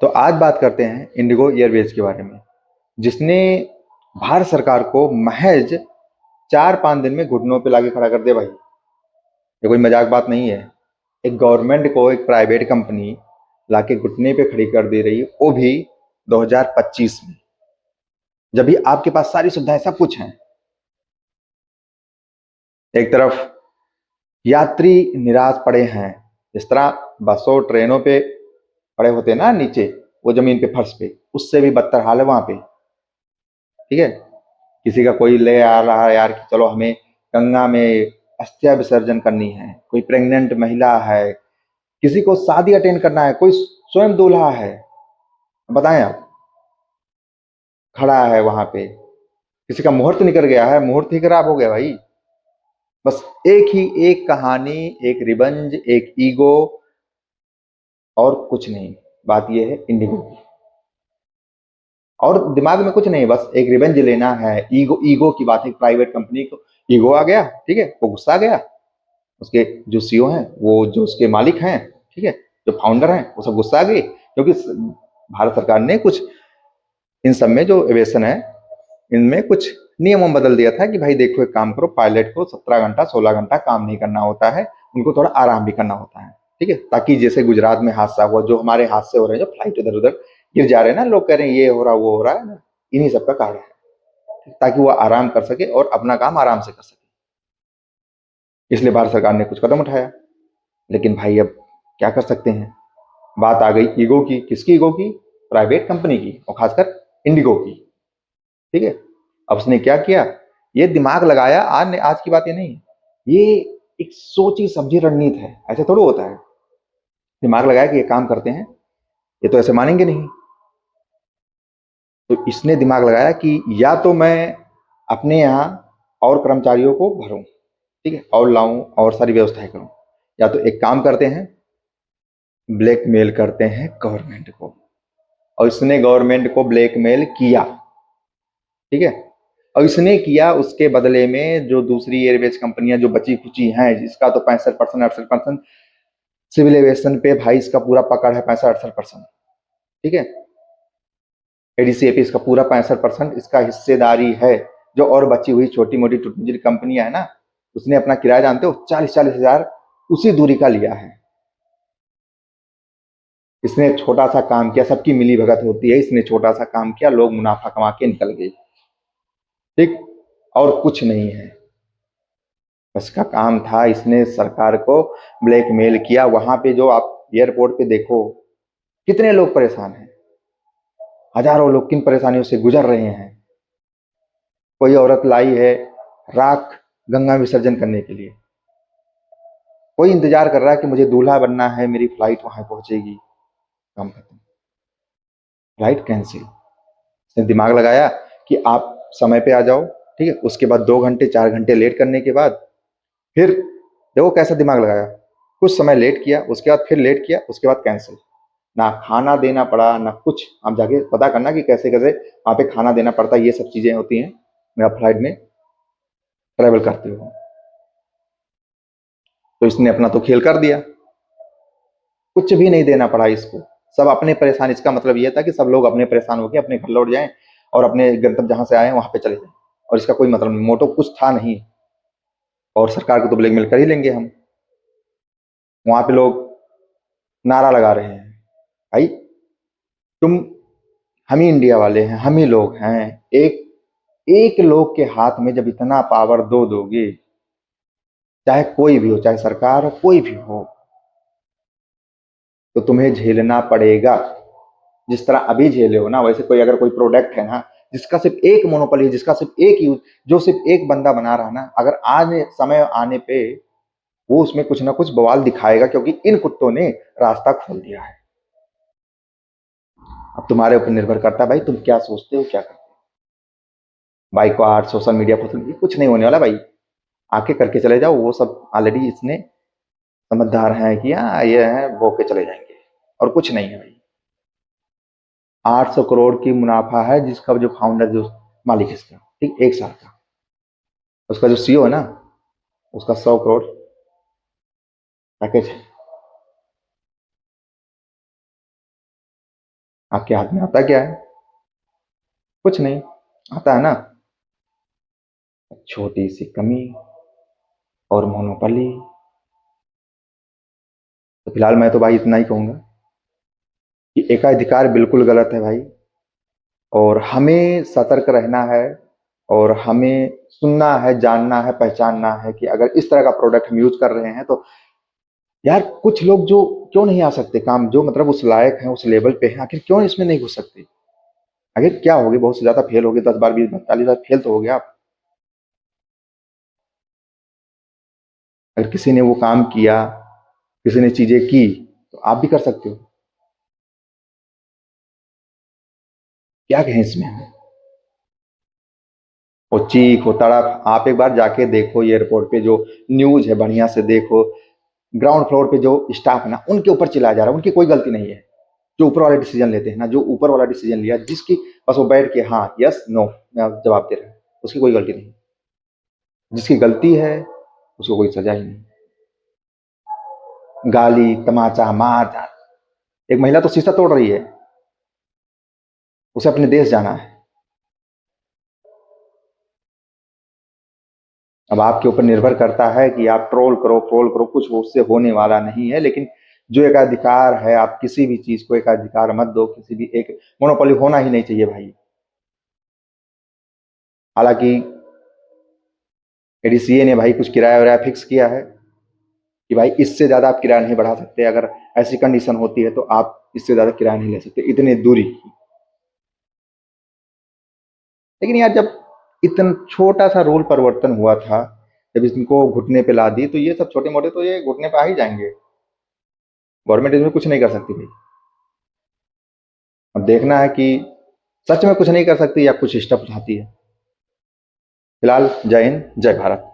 तो आज बात करते हैं इंडिगो एयरवेज के बारे में, जिसने भारत सरकार को महज 4-5 दिन में घुटनों पे लाके खड़ा कर दिया भाई। ये कोई मजाक बात नहीं है। एक गवर्नमेंट को एक प्राइवेट कंपनी लाके घुटने पे खड़ी कर दे रही है, वो भी 2025 में, जब भी आपके पास सारी सुविधाएं सब कुछ हैं। एक तरफ यात्री निराश पड़े हैं, जिस तरह बसों ट्रेनों पे पड़े होते हैं ना नीचे, वो जमीन पे फर्श पे, उससे भी बदतर हाल है वहां पे। ठीक है, किसी का कोई ले आ रहा है यार कि चलो हमें गंगा में अस्थिया विसर्जन करनी है, कोई प्रेग्नेंट महिला है, किसी को शादी अटेंड करना है, कोई स्वयं दूल्हा है, बताएं आप, खड़ा है वहां पे, किसी का मुहूर्त निकल गया है, मुहूर्त ही खराब हो गया भाई। बस एक ही एक कहानी, एक रिवंज, एक ईगो, और कुछ नहीं। बात यह है इंडिगो की, और दिमाग में कुछ नहीं, बस एक रिवेंज लेना है। ईगो, ईगो की बात है। प्राइवेट कंपनी को ईगो आ गया, ठीक है, वो गुस्सा आ गया। उसके जो सीईओ हैं, वो जो उसके मालिक हैं, ठीक है, जो फाउंडर हैं, वो सब गुस्सा आ गए, क्योंकि भारत सरकार ने कुछ इन सब में जो एविएशन है, इनमें कुछ नियमों बदल दिया था कि भाई देखो, एक काम करो, पायलट को 17 घंटा 16 घंटा काम नहीं करना होता है, उनको थोड़ा आराम भी करना होता है। ठीक है, ताकि जैसे गुजरात में हादसा हुआ, जो हमारे हादसे हो रहे हैं, जो फ्लाइट इधर उधर गिर जा रहे हैं ना, लोग कह रहे हैं ये हो रहा वो हो रहा है ना, इन्हीं सब का कारण है, ताकि वो आराम कर सके और अपना काम आराम से कर सके। इसलिए भारत सरकार ने कुछ कदम उठाया। लेकिन भाई अब क्या कर सकते हैं, बात आ गई ईगो की। किसकी ईगो की? प्राइवेट कंपनी की, और खासकर इंडिगो की। ठीक है, अब उसने क्या किया, ये दिमाग लगाया। आज की बात ये नहीं है, ये एक सोची समझी रणनीति है। ऐसे थोड़ा होता है, दिमाग लगाया कि ये काम करते हैं, ये तो ऐसे मानेंगे नहीं। तो इसने दिमाग लगाया कि या तो मैं अपने यहाँ और कर्मचारियों को भरूं, ठीक है, और लाऊं और सारी व्यवस्थाएं करूं, या तो एक काम करते हैं, ब्लैकमेल करते हैं गवर्नमेंट को। और इसने गवर्नमेंट को ब्लैकमेल किया। ठीक है, और इसने किया, उसके बदले में जो दूसरी एयरवेज कंपनियां जो बची खुची हैं, जिसका तो 65% 68% सिविल एविएशन पे भाई इसका पूरा पकड़ है, 65-68%। ठीक है, एडीसीए इसका पूरा 65% इसका हिस्सेदारी है। जो और बची हुई छोटी मोटी टुटमुटी कंपनियां है ना, उसने अपना किराया जानते हो 40-40 हजार उसी दूरी का लिया है। इसने छोटा सा काम किया, सबकी मिली भगत होती है, इसने छोटा सा काम किया, लोग मुनाफा कमा के निकल गए। ठीक, और कुछ नहीं है। इसका काम था, इसने सरकार को ब्लैकमेल किया। वहां पे जो आप एयरपोर्ट पे देखो, कितने लोग परेशान हैं, हजारों लोग किन परेशानियों से गुजर रहे हैं। कोई औरत लाई है राख गंगा विसर्जन करने के लिए, कोई इंतजार कर रहा है कि मुझे दूल्हा बनना है, मेरी फ्लाइट वहां पहुंचेगी, काम खत्म, फ्लाइट कैंसिल। इसने दिमाग लगाया कि आप समय पे आ जाओ, ठीक है, उसके बाद 2 घंटे 4 घंटे लेट करने के बाद फिर देखो कैसा दिमाग लगाया, कुछ समय लेट किया, उसके बाद फिर लेट किया, उसके बाद कैंसिल। ना खाना देना पड़ा ना कुछ। आप जाके पता करना कि कैसे कैसे वहां पे खाना देना पड़ता है, ये सब चीजें होती हैं मैं फ्लाइट में ट्रेवल करती हूँ। तो इसने अपना तो खेल कर दिया, कुछ भी नहीं देना पड़ा इसको। सब अपने परेशान, इसका मतलब ये था कि सब लोग अपने परेशान होकर अपने घर लौट जाएं और अपने गंतव्य जहां से आए वहां पे चले जाएं, और इसका कोई मतलब नहीं, मोटो कुछ था नहीं। और सरकार को तो ब्लैकमेल कर ही लेंगे हम। वहां पे लोग नारा लगा रहे हैं, भाई तुम, हम ही इंडिया वाले हैं, हम ही लोग हैं। एक एक लोग के हाथ में जब इतना पावर दो दोगे, चाहे कोई भी हो, चाहे सरकार हो, कोई भी हो, तो तुम्हें झेलना पड़ेगा। जिस तरह अभी झेले हो ना, वैसे कोई अगर कोई प्रोडक्ट है ना, जिसका सिर्फ एक मोनोपोली है, जिसका सिर्फ एक यूज, जो सिर्फ एक बंदा बना रहा ना, अगर आज समय आने पे वो उसमें कुछ ना कुछ बवाल दिखाएगा, क्योंकि इन कुत्तों ने रास्ता खोल दिया है। अब तुम्हारे ऊपर निर्भर करता है भाई, तुम क्या सोचते हो, क्या करते हो। बाइकॉट, सोशल मीडिया पर कुछ नहीं होने वाला भाई। आके करके चले जाओ, वो सब ऑलरेडी इसने समझदार हैं कि हाँ ये है, वो के चले जाएंगे, और कुछ नहीं है भाई। 800 करोड़ की मुनाफा है, जिसका जो फाउंडर, जो मालिक इसका, ठीक, 1 साल का। उसका जो सीईओ है ना, उसका 100 करोड़ पैकेज है। आपके हाथ में आता क्या है? कुछ नहीं। आता है ना, छोटी सी कमी और मोनोपोली। तो फिलहाल मैं तो भाई इतना ही कहूंगा कि एकाधिकार बिल्कुल गलत है भाई, और हमें सतर्क रहना है, और हमें सुनना है, जानना है, पहचानना है कि अगर इस तरह का प्रोडक्ट हम यूज कर रहे हैं तो यार कुछ लोग जो क्यों नहीं आ सकते काम, जो मतलब उस लायक हैं, उस लेवल पे हैं, आखिर क्यों इसमें नहीं घुस सकते? आखिर क्या होगी, बहुत से ज्यादा फेल हो गए, 10 बार 20 बार 40 बार फेल तो हो गया आप। अगर किसी ने वो काम किया, किसी ने चीजें की, तो आप भी कर सकते हो। क्या कहें इसमें हम? वो चीख, वो तड़प, आप एक बार जाके देखो एयरपोर्ट पे जो न्यूज है, बढ़िया से देखो। ग्राउंड फ्लोर पे जो स्टाफ है ना, उनके ऊपर चिल्लाया जा रहा है, उनकी कोई गलती नहीं है। जो ऊपर वाले डिसीजन लेते हैं ना, जो ऊपर वाला डिसीजन लिया, जिसकी बस वो बैठ के हाँ यस नो जवाब दे रहे हैं, उसकी कोई गलती नहीं। जिसकी गलती है उसको कोई सजा ही नहीं। गाली, तमाचा, मार। एक महिला तो शीशा तोड़ रही है, उसे अपने देश जाना है। अब आपके ऊपर निर्भर करता है कि आप ट्रोल करो, कुछ उससे होने वाला नहीं है। लेकिन जो एकाधिकार है, आप किसी भी चीज को एकाधिकार मत दो, किसी भी एक मोनोपोली होना ही नहीं चाहिए भाई। हालांकि एडीसीए ने भाई कुछ किराया वराया फिक्स किया है कि भाई इससे ज्यादा आप किराया नहीं बढ़ा सकते, अगर ऐसी कंडीशन होती है तो आप इससे ज्यादा किराया नहीं ले सकते, इतनी दूरी। लेकिन यार जब इतना छोटा सा रूल परिवर्तन हुआ था, जब इनको घुटने पे ला दी, तो ये सब छोटे मोटे तो ये घुटने पे आ ही जाएंगे। गवर्नमेंट इसमें कुछ नहीं कर सकती भाई। अब देखना है कि सच में कुछ नहीं कर सकती या कुछ स्टेप उठाती है। फिलहाल जय हिंद, जय भारत।